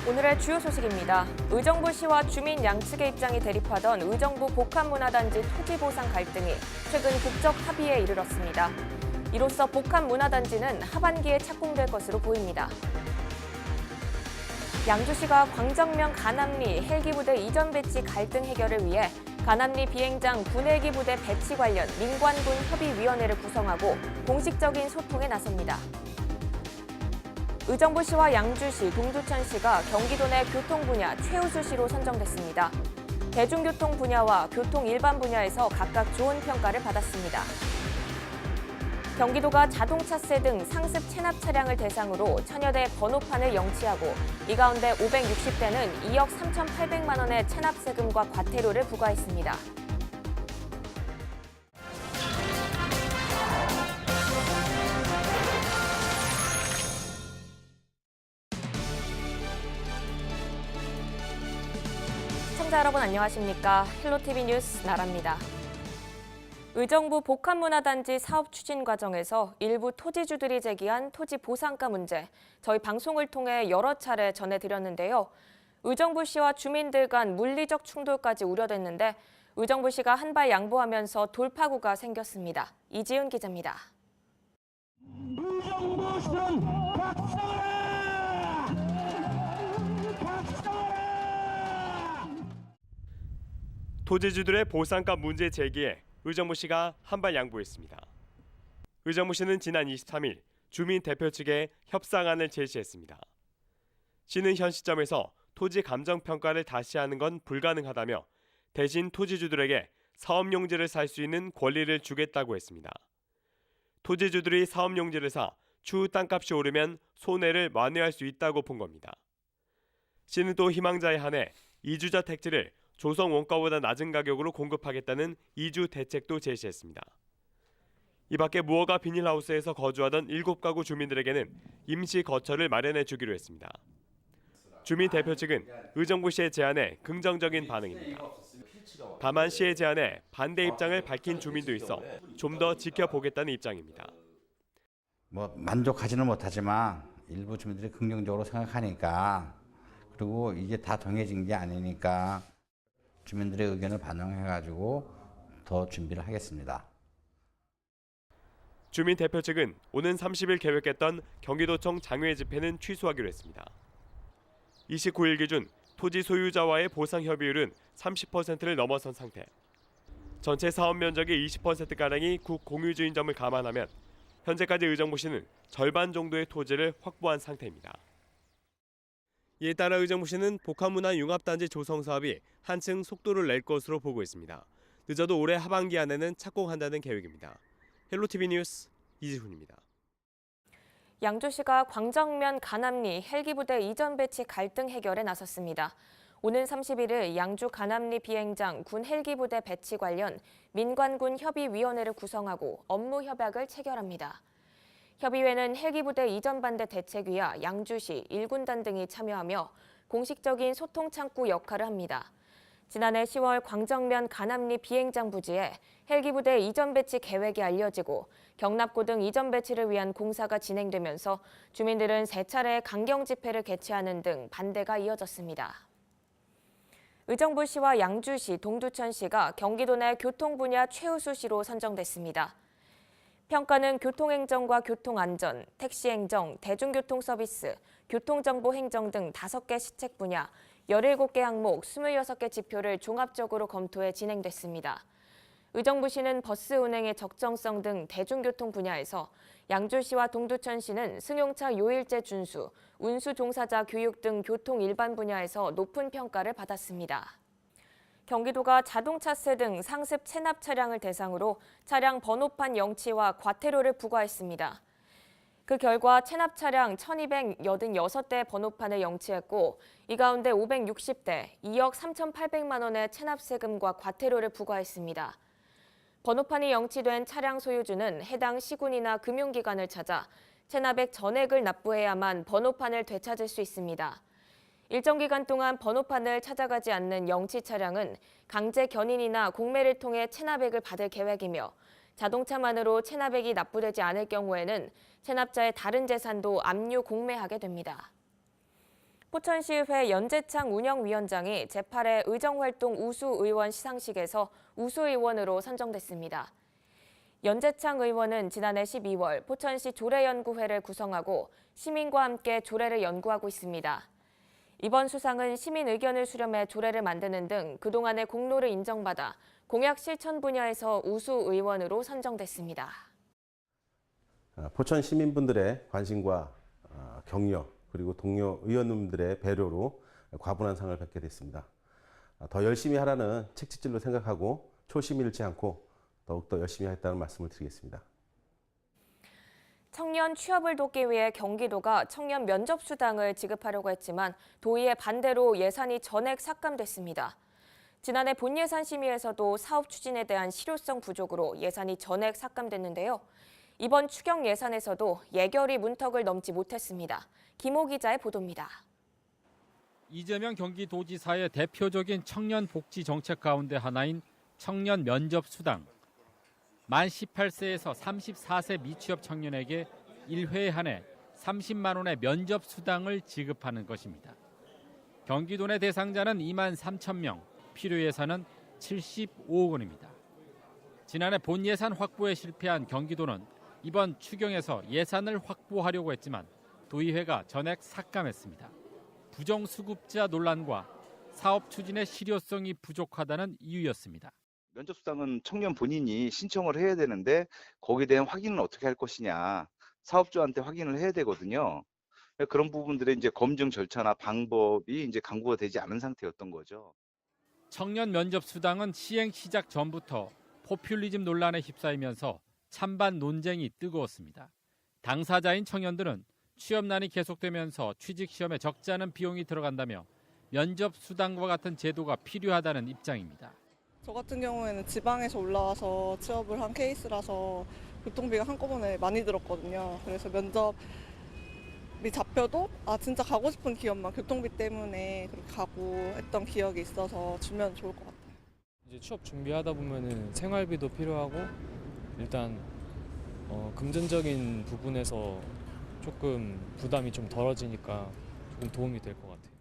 오늘의 주요 소식입니다. 의정부시와 주민 양측의 입장이 대립하던 의정부 복합문화단지 토지보상 갈등이 최근 국적 합의에 이르렀습니다. 이로써 복합문화단지는 하반기에 착공될 것으로 보입니다. 양주시가 광정면 간암리 헬기부대 이전 배치 갈등 해결을 위해 간암리 비행장 군헬기부대 배치 관련 민관군 협의위원회를 구성하고 공식적인 소통에 나섭니다. 의정부시와 양주시, 동두천시가 경기도 내 교통 분야 최우수시로 선정됐습니다. 대중교통 분야와 교통 일반 분야에서 각각 좋은 평가를 받았습니다. 경기도가 자동차세 등 상습 체납 차량을 대상으로 1000여 대 번호판을 영치하고 이 가운데 560대는 2억 3,800만 원의 체납 세금과 과태료를 부과했습니다. 시청자 여러분 안녕하십니까? 헬로티비 뉴스 나라입니다. 의정부 복합문화단지 사업 추진 과정에서 일부 토지주들이 제기한 토지 보상가 문제, 저희 방송을 통해 여러 차례 전해드렸는데요. 의정부시와 주민들 간 물리적 충돌까지 우려됐는데 의정부시가 한발 양보하면서 돌파구가 생겼습니다. 이지훈 기자입니다. 의정부시는 각성하라! 각성하라! 토지주들의 보상가 문제 제기에 의정부시가 한발 양보했습니다. 의정부시는 지난 23일 주민 대표 측에 협상안을 제시했습니다. 시는 현 시점에서 토지 감정평가를 다시 하는 건 불가능하다며 대신 토지주들에게 사업용지를 살 수 있는 권리를 주겠다고 했습니다. 토지주들이 사업용지를 사 추후 땅값이 오르면 손해를 만회할 수 있다고 본 겁니다. 시는 또 희망자에 한해 이주자 택지를 조성 원가보다 낮은 가격으로 공급하겠다는 이주 대책도 제시했습니다. 이 밖에 무허가 비닐하우스에서 거주하던 7가구 주민들에게는 임시 거처를 마련해 주기로 했습니다. 주민 대표 측은 의정부시의 제안에 긍정적인 반응입니다. 다만 시의 제안에 반대 입장을 밝힌 주민도 있어 좀 더 지켜보겠다는 입장입니다. 만족하지는 못하지만 일부 주민들이 긍정적으로 생각하니까, 그리고 이게 다 정해진 게 아니니까 주민들의 의견을 반영해가지고 더 준비를 하겠습니다. 주민 대표 측은 오는 30일 계획했던 경기도청 장외 집회는 취소하기로 했습니다. 29일 기준 토지 소유자와의 보상 협의율은 30%를 넘어선 상태. 전체 사업 면적의 20%가량이 국공유지인 점을 감안하면 현재까지 의정부시는 절반 정도의 토지를 확보한 상태입니다. 이에 따라 의정부시는 복합문화 융합단지 조성 사업이 한층 속도를 낼 것으로 보고 있습니다. 늦어도 올해 하반기 안에는 착공한다는 계획입니다. 헬로티비 뉴스 이지훈입니다. 양주시가 광정면 간암리 헬기부대 이전 배치 갈등 해결에 나섰습니다. 오는 31일 양주 간암리 비행장 군 헬기부대 배치 관련 민관군 협의위원회를 구성하고 업무 협약을 체결합니다. 협의회는 헬기부대 이전 반대 대책위와 양주시, 1군단 등이 참여하며 공식적인 소통 창구 역할을 합니다. 지난해 10월 광정면 간암리 비행장 부지에 헬기부대 이전 배치 계획이 알려지고 경납고 등 이전 배치를 위한 공사가 진행되면서 주민들은 3차례 강경 집회를 개최하는 등 반대가 이어졌습니다. 의정부시와 양주시, 동두천시가 경기도 내 교통 분야 최우수시로 선정됐습니다. 평가는 교통행정과 교통안전, 택시행정, 대중교통 서비스, 교통정보행정 등 5개 시책 분야 17개 항목 26개 지표를 종합적으로 검토해 진행됐습니다. 의정부시는 버스 운행의 적정성 등 대중교통 분야에서 양주시와 동두천시는 승용차 요일제 준수, 운수 종사자 교육 등 교통 일반 분야에서 높은 평가를 받았습니다. 경기도가 자동차세 등 상습 체납 차량을 대상으로 차량 번호판 영치와 과태료를 부과했습니다. 그 결과 체납 차량 1,286대 번호판을 영치했고 이 가운데 560대 2억 3,800만 원의 체납 세금과 과태료를 부과했습니다. 번호판이 영치된 차량 소유주는 해당 시군이나 금융기관을 찾아 체납액 전액을 납부해야만 번호판을 되찾을 수 있습니다. 일정 기간 동안 번호판을 찾아가지 않는 영치 차량은 강제 견인이나 공매를 통해 체납액을 받을 계획이며 자동차만으로 체납액이 납부되지 않을 경우에는 체납자의 다른 재산도 압류 공매하게 됩니다. 포천시의회 연재창 운영위원장이 제8회 의정활동 우수의원 시상식에서 우수의원으로 선정됐습니다. 연재창 의원은 지난해 12월 포천시 조례연구회를 구성하고 시민과 함께 조례를 연구하고 있습니다. 이번 수상은 시민 의견을 수렴해 조례를 만드는 등 그동안의 공로를 인정받아 공약 실천 분야에서 우수의원으로 선정됐습니다. 포천 시민분들의 관심과 격려 그리고 동료 의원님들의 배려로 과분한 상을 받게 됐습니다. 더 열심히 하라는 책찍질로 생각하고 초심 잃지 않고 더욱더 열심히 하겠다는 말씀을 드리겠습니다. 청년 취업을 돕기 위해 경기도가 청년 면접수당을 지급하려고 했지만 도의회 반대로 예산이 전액 삭감됐습니다. 지난해 본예산 심의에서도 사업 추진에 대한 실효성 부족으로 예산이 전액 삭감됐는데요. 이번 추경 예산에서도 예결위 문턱을 넘지 못했습니다. 김호 기자의 보도입니다. 이재명 경기도지사의 대표적인 청년 복지 정책 가운데 하나인 청년 면접 수당. 만 18세에서 34세 미취업 청년에게 1회에 한해 30만 원의 면접 수당을 지급하는 것입니다. 경기도 내 대상자는 2만 3천 명, 필요 예산은 75억 원입니다. 지난해 본 예산 확보에 실패한 경기도는 이번 추경에서 예산을 확보하려고 했지만 도의회가 전액 삭감했습니다. 부정수급자 논란과 사업 추진의 실효성이 부족하다는 이유였습니다. 면접수당은 청년 본인이 신청을 해야 되는데 거기에 대한 확인은 어떻게 할 것이냐, 사업주한테 확인을 해야 되거든요. 그런 부분들의 이제 검증 절차나 방법이 이제 강구가 되지 않은 상태였던 거죠. 청년 면접수당은 시행 시작 전부터 포퓰리즘 논란에 휩싸이면서 찬반 논쟁이 뜨거웠습니다. 당사자인 청년들은 취업난이 계속되면서 취직시험에 적지 않은 비용이 들어간다며 면접수당과 같은 제도가 필요하다는 입장입니다. 저 같은 경우에는 지방에서 올라와서 취업을 한 케이스라서 교통비가 한꺼번에 많이 들었거든요. 그래서 면접이 잡혀도 진짜 가고 싶은 기업만 교통비 때문에 그렇게 가고 했던 기억이 있어서 주면 좋을 것 같아요. 이제 취업 준비하다 보면은 생활비도 필요하고 일단 금전적인 부분에서 조금 부담이 좀 덜어지니까 조금 도움이 될 것 같아요.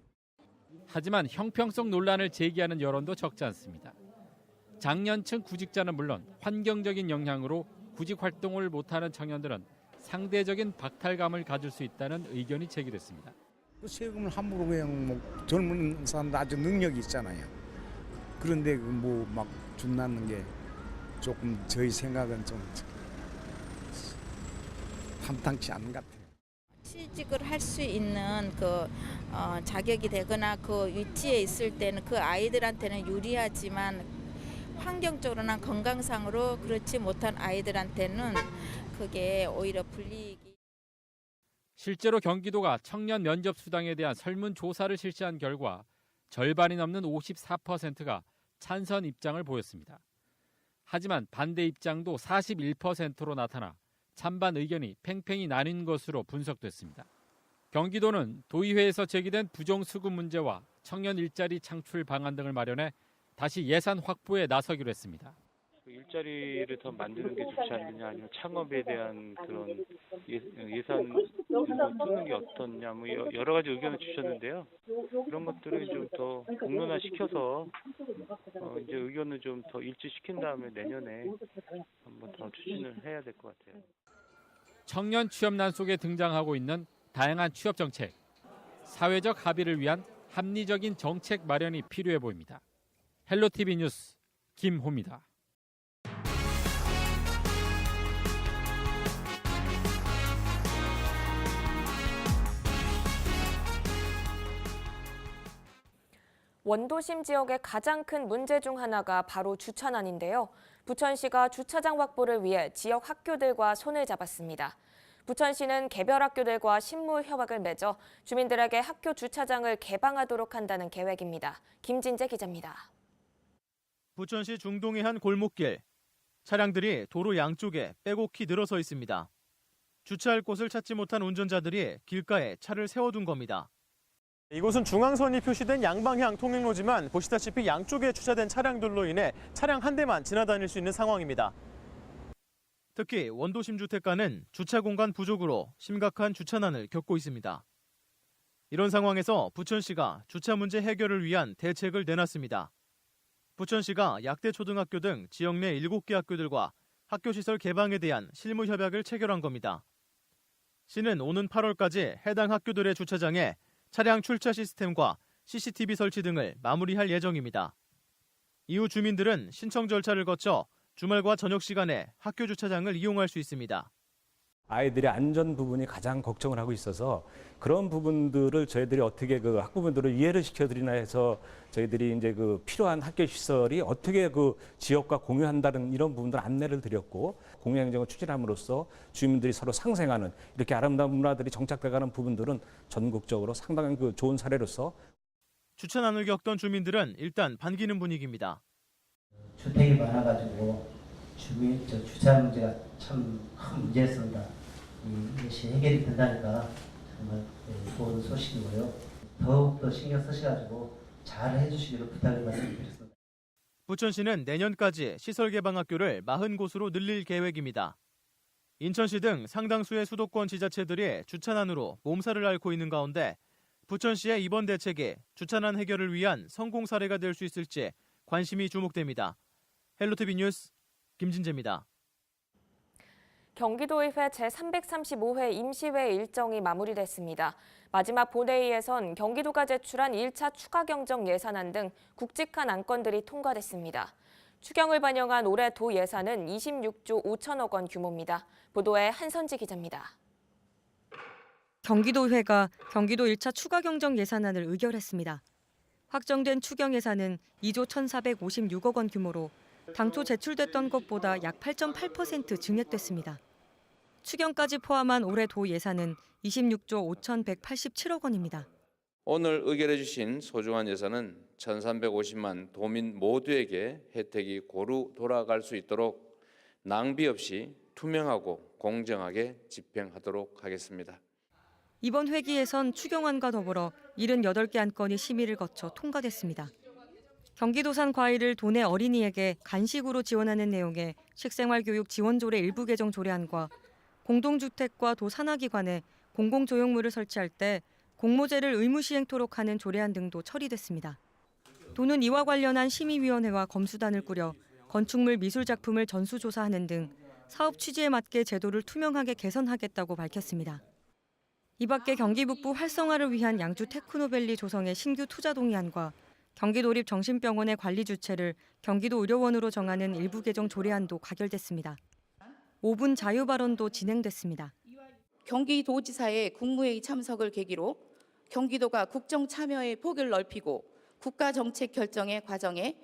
하지만 형평성 논란을 제기하는 여론도 적지 않습니다. 장년층 구직자는 물론 환경적인 영향으로 구직 활동을 못하는 청년들은 상대적인 박탈감을 가질 수 있다는 의견이 제기됐습니다. 세금을 함부로 그냥 젊은 사람도 아주 능력이 있잖아요. 그런데 뭐 막 준다는 게 조금 저희 생각은 좀 탐탁치 않은 것 같아요. 취직을 할 수 있는 자격이 되거나 그 위치에 있을 때는 그 아이들한테는 유리하지만 환경적으로나 건강상으로 그렇지 못한 아이들한테는 그게 오히려 불이익이. 실제로 경기도가 청년 면접 수당에 대한 설문조사를 실시한 결과 절반이 넘는 54%가 찬성 입장을 보였습니다. 하지만 반대 입장도 41%로 나타나 찬반 의견이 팽팽히 나뉜 것으로 분석됐습니다. 경기도는 도의회에서 제기된 부정수급 문제와 청년 일자리 창출 방안 등을 마련해 다시 예산 확보에 나서기로 했습니다. 일자리를 더 만드는 게 좋지 않느냐, 아니면 창업에 대한 그런 예산을 쓰는 게 어떻냐, 뭐 여러 가지 의견을 주셨는데요. 그런 것들을 좀 더 공론화 시켜서 이제 의견을 좀 더 일치시킨 다음에 내년에 한번 더 추진을 해야 될 것 같아요. 청년 취업난 속에 등장하고 있는 다양한 취업 정책, 사회적 합의를 위한 합리적인 정책 마련이 필요해 보입니다. 헬로티비 뉴스 김호입니다. 원도심 지역의 가장 큰 문제 중 하나가 바로 주차난인데요. 부천시가 주차장 확보를 위해 지역 학교들과 손을 잡았습니다. 부천시는 개별 학교들과 신무 협약을 맺어 주민들에게 학교 주차장을 개방하도록 한다는 계획입니다. 김진재 기자입니다. 부천시 중동의 한 골목길. 차량들이 도로 양쪽에 빼곡히 늘어서 있습니다. 주차할 곳을 찾지 못한 운전자들이 길가에 차를 세워둔 겁니다. 이곳은 중앙선이 표시된 양방향 통행로지만 보시다시피 양쪽에 주차된 차량들로 인해 차량 한 대만 지나다닐 수 있는 상황입니다. 특히 원도심 주택가는 주차 공간 부족으로 심각한 주차난을 겪고 있습니다. 이런 상황에서 부천시가 주차 문제 해결을 위한 대책을 내놨습니다. 부천시가 약대초등학교 등 지역 내 7개 학교들과 학교시설 개방에 대한 실무 협약을 체결한 겁니다. 시는 오는 8월까지 해당 학교들의 주차장에 차량 출차 시스템과 CCTV 설치 등을 마무리할 예정입니다. 이후 주민들은 신청 절차를 거쳐 주말과 저녁 시간에 학교 주차장을 이용할 수 있습니다. 아이들의 안전 부분이 가장 걱정을 하고 있어서 그런 부분들을 저희들이 어떻게 그 학부모들을 이해를 시켜드리나 해서 저희들이 이제 그 필요한 학교 시설이 어떻게 그 지역과 공유한다는 이런 부분들 안내를 드렸고 공유행정을 추진함으로써 주민들이 서로 상생하는 이렇게 아름다운 문화들이 정착돼가는 부분들은 전국적으로 상당히 그 좋은 사례로서 주차난을 겪던 주민들은 일단 반기는 분위기입니다. 주택이 많아가지고 주차 문제가 참 큰 문제였습니다. 이것이 해결이 된다니까 정말 좋은 소식이고요. 더욱더 신경 쓰셔가지고 잘 해주시기를 부탁을 말씀드렸습니다. 부천시는 내년까지 시설 개방 학교를 40곳으로 늘릴 계획입니다. 인천시 등 상당수의 수도권 지자체들이 주차난으로 몸살을 앓고 있는 가운데 부천시의 이번 대책이 주차난 해결을 위한 성공 사례가 될 수 있을지 관심이 주목됩니다. 헬로티비 뉴스 김진재입니다. 경기도의회 제335회 임시회 일정이 마무리됐습니다. 마지막 본회의에선 경기도가 제출한 1차 추가 경정 예산안 등 굵직한 안건들이 통과됐습니다. 추경을 반영한 올해 도 예산은 26조 5천억 원 규모입니다. 보도에 한선지 기자입니다. 경기도의회가 경기도 1차 추가 경정 예산안을 의결했습니다. 확정된 추경 예산은 2조 1,456억 원 규모로 당초 제출됐던 것보다 약 8.8% 증액됐습니다. 추경까지 포함한 올해 도 예산은 26조 5,187억 원입니다. 오늘 의결해 주신 소중한 예산은 1,350만 도민 모두에게 혜택이 고루 돌아갈 수 있도록 낭비 없이 투명하고 공정하게 집행하도록 하겠습니다. 이번 회기에선 추경안과 더불어 78개 안건이 심의를 거쳐 통과됐습니다. 경기도산 과일을 도내 어린이에게 간식으로 지원하는 내용의 식생활교육 지원조례 일부 개정 조례안과 공동주택과 도 산하기관에 공공조형물을 설치할 때 공모제를 의무 시행토록 하는 조례안 등도 처리됐습니다. 도는 이와 관련한 심의위원회와 검수단을 꾸려 건축물 미술작품을 전수조사하는 등 사업 취지에 맞게 제도를 투명하게 개선하겠다고 밝혔습니다. 이 밖에 경기 북부 활성화를 위한 양주 테크노밸리 조성의 신규 투자 동의안과 경기도립 정신병원의 관리 주체를 경기도 의료원으로 정하는 일부 개정 조례안도 가결됐습니다. 5분 자유 발언도 진행됐습니다. 경기도지사의 국무회의 참석을 계기로 경기도가 국정 참여의 폭을 넓히고 국가 정책 결정의 과정에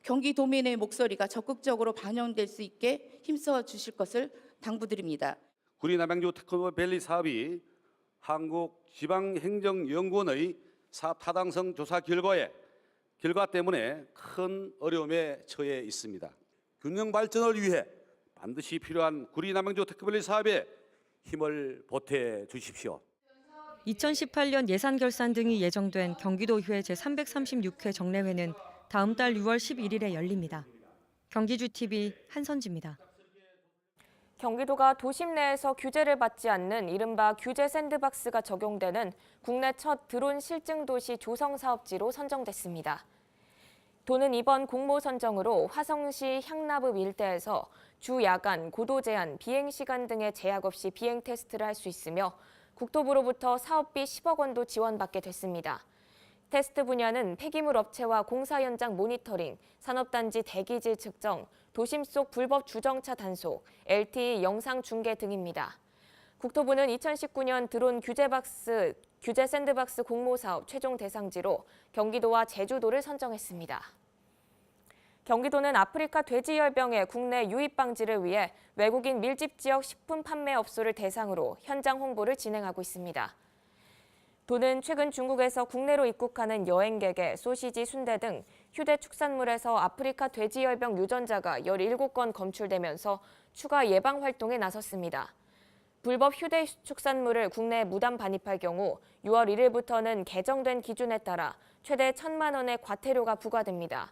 경기도민의 목소리가 적극적으로 반영될 수 있게 힘써 주실 것을 당부드립니다. 구리남양주 테크노밸리 사업이 한국지방행정연구원의 사업 타당성 조사 결과 때문에 큰 어려움에 처해 있습니다. 균형 발전을 위해 반드시 필요한 구리남양주 테크노밸리 사업에 힘을 보태 주십시오. 2018년 예산 결산 등이 예정된 경기도의회 제336회 정례회는 다음 달 6월 11일에 열립니다. 경기주TV 한선지입니다. 경기도가 도심 내에서 규제를 받지 않는 이른바 규제 샌드박스가 적용되는 국내 첫 드론 실증 도시 조성 사업지로 선정됐습니다. 도는 이번 공모 선정으로 화성시 향나읍 일대에서 주 야간, 고도 제한, 비행 시간 등의 제약 없이 비행 테스트를 할 수 있으며 국토부로부터 사업비 10억 원도 지원받게 됐습니다. 테스트 분야는 폐기물 업체와 공사 현장 모니터링, 산업단지 대기질 측정, 도심 속 불법 주정차 단속, LTE 영상 중계 등입니다. 국토부는 2019년 드론 규제 샌드박스 공모 사업 최종 대상지로 경기도와 제주도를 선정했습니다. 경기도는 아프리카 돼지열병의 국내 유입 방지를 위해 외국인 밀집 지역 식품 판매 업소를 대상으로 현장 홍보를 진행하고 있습니다. 도는 최근 중국에서 국내로 입국하는 여행객의 소시지, 순대 등 휴대 축산물에서 아프리카 돼지열병 유전자가 17건 검출되면서 추가 예방 활동에 나섰습니다. 불법 휴대 축산물을 국내에 무단 반입할 경우 6월 1일부터는 개정된 기준에 따라 최대 1,000만 원의 과태료가 부과됩니다.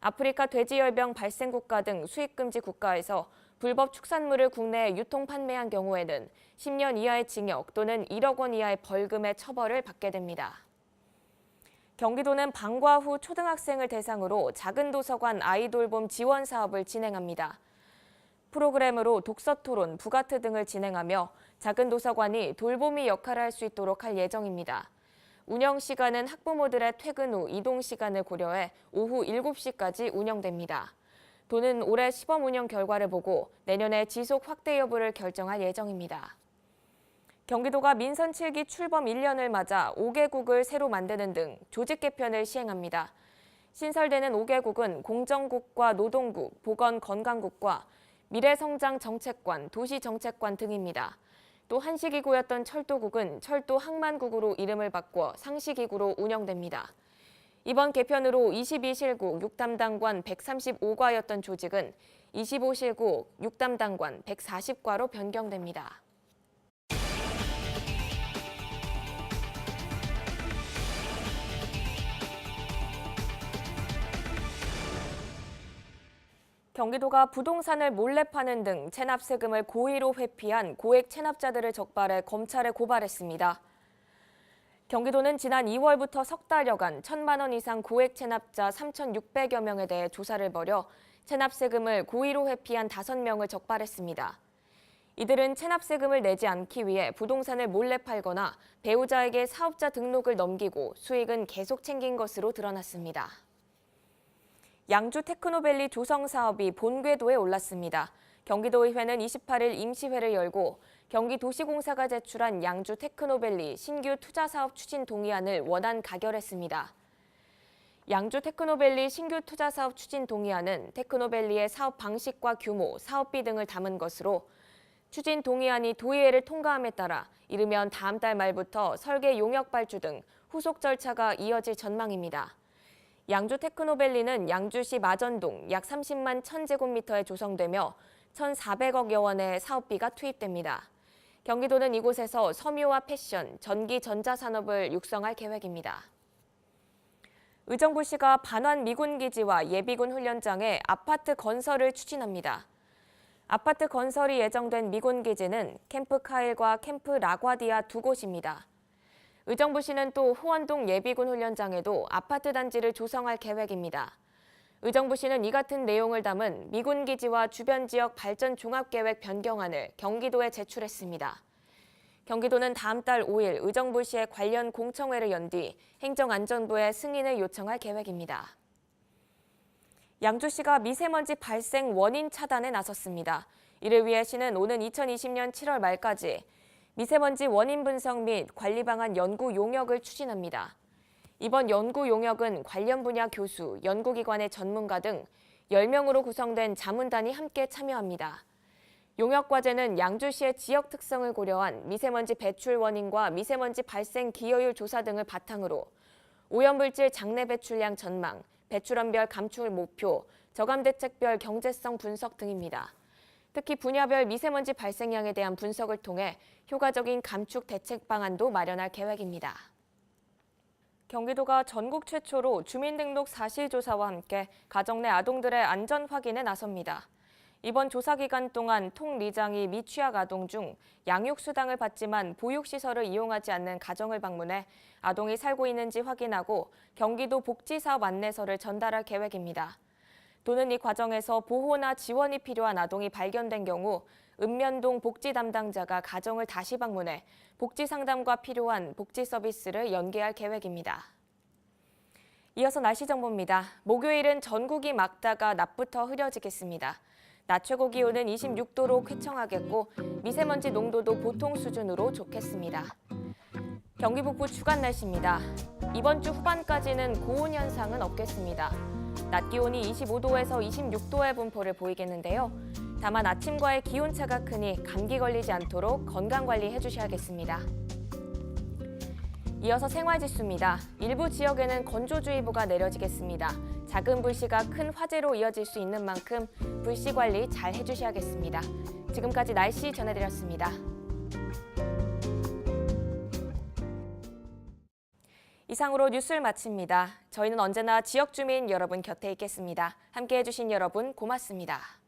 아프리카 돼지열병 발생 국가 등 수입금지 국가에서 불법 축산물을 국내에 유통 판매한 경우에는 10년 이하의 징역 또는 1억 원 이하의 벌금의 처벌을 받게 됩니다. 경기도는 방과 후 초등학생을 대상으로 작은 도서관 아이돌봄 지원 사업을 진행합니다. 프로그램으로 독서 토론, 부가트 등을 진행하며 작은 도서관이 돌보미 역할을 할 수 있도록 할 예정입니다. 운영 시간은 학부모들의 퇴근 후 이동 시간을 고려해 오후 7시까지 운영됩니다. 도는 올해 시범 운영 결과를 보고 내년에 지속 확대 여부를 결정할 예정입니다. 경기도가 민선 7기 출범 1년을 맞아 5개국을 새로 만드는 등 조직 개편을 시행합니다. 신설되는 5개국은 공정국과 노동국, 보건건강국과 미래성장정책관, 도시정책관 등입니다. 또 한시기구였던 철도국은 철도항만국으로 이름을 바꿔 상시기구로 운영됩니다. 이번 개편으로 22실국 6담당관 135과였던 조직은 25실국 6담당관 140과로 변경됩니다. 경기도가 부동산을 몰래 파는 등 체납세금을 고의로 회피한 고액 체납자들을 적발해 검찰에 고발했습니다. 경기도는 지난 2월부터 석 달여간 1,000만 원 이상 고액 체납자 3,600여 명에 대해 조사를 벌여 체납세금을 고의로 회피한 5명을 적발했습니다. 이들은 체납세금을 내지 않기 위해 부동산을 몰래 팔거나 배우자에게 사업자 등록을 넘기고 수익은 계속 챙긴 것으로 드러났습니다. 양주 테크노밸리 조성 사업이 본궤도에 올랐습니다. 경기도의회는 28일 임시회를 열고 경기도시공사가 제출한 양주 테크노밸리 신규 투자사업 추진 동의안을 원안 가결했습니다. 양주 테크노밸리 신규 투자사업 추진 동의안은 테크노밸리의 사업 방식과 규모, 사업비 등을 담은 것으로 추진 동의안이 도의회를 통과함에 따라 이르면 다음 달 말부터 설계 용역 발주 등 후속 절차가 이어질 전망입니다. 양주 테크노밸리는 양주시 마전동 약 30만 1,000제곱미터에 조성되며 1,400억여 원의 사업비가 투입됩니다. 경기도는 이곳에서 섬유와 패션, 전기, 전자산업을 육성할 계획입니다. 의정부시가 반환 미군기지와 예비군 훈련장에 아파트 건설을 추진합니다. 아파트 건설이 예정된 미군기지는 캠프 카일과 캠프 라과디아 두 곳입니다. 의정부시는 또 호원동 예비군 훈련장에도 아파트 단지를 조성할 계획입니다. 의정부시는 이 같은 내용을 담은 미군기지와 주변 지역 발전 종합계획 변경안을 경기도에 제출했습니다. 경기도는 다음 달 5일 의정부시에 관련 공청회를 연 뒤 행정안전부에 승인을 요청할 계획입니다. 양주시가 미세먼지 발생 원인 차단에 나섰습니다. 이를 위해 시는 오는 2020년 7월 말까지 미세먼지 원인 분석 및 관리 방안 연구 용역을 추진합니다. 이번 연구 용역은 관련 분야 교수, 연구기관의 전문가 등 10명으로 구성된 자문단이 함께 참여합니다. 용역 과제는 양주시의 지역 특성을 고려한 미세먼지 배출 원인과 미세먼지 발생 기여율 조사 등을 바탕으로 오염물질 장내 배출량 전망, 배출원별 감축 목표, 저감 대책별 경제성 분석 등입니다. 특히 분야별 미세먼지 발생량에 대한 분석을 통해 효과적인 감축 대책 방안도 마련할 계획입니다. 경기도가 전국 최초로 주민등록 사실조사와 함께 가정 내 아동들의 안전 확인에 나섭니다. 이번 조사 기간 동안 통리장이 미취학 아동 중 양육수당을 받지만 보육시설을 이용하지 않는 가정을 방문해 아동이 살고 있는지 확인하고 경기도 복지사업 안내서를 전달할 계획입니다. 도는 이 과정에서 보호나 지원이 필요한 아동이 발견된 경우 읍면동 복지 담당자가 가정을 다시 방문해 복지 상담과 필요한 복지 서비스를 연계할 계획입니다. 이어서 날씨 정보입니다. 목요일은 전국이 맑다가 낮부터 흐려지겠습니다. 낮 최고 기온은 26도로 쾌청하겠고 미세먼지 농도도 보통 수준으로 좋겠습니다. 경기 북부 주간 날씨입니다. 이번 주 후반까지는 고온 현상은 없겠습니다. 낮 기온이 25도에서 26도의 분포를 보이겠는데요. 다만 아침과의 기온차가 크니 감기 걸리지 않도록 건강관리 해주셔야겠습니다. 이어서 생활지수입니다. 일부 지역에는 건조주의보가 내려지겠습니다. 작은 불씨가 큰 화재로 이어질 수 있는 만큼 불씨 관리 잘 해주셔야겠습니다. 지금까지 날씨 전해드렸습니다. 이상으로 뉴스를 마칩니다. 저희는 언제나 지역 주민 여러분 곁에 있겠습니다. 함께해 주신 여러분 고맙습니다.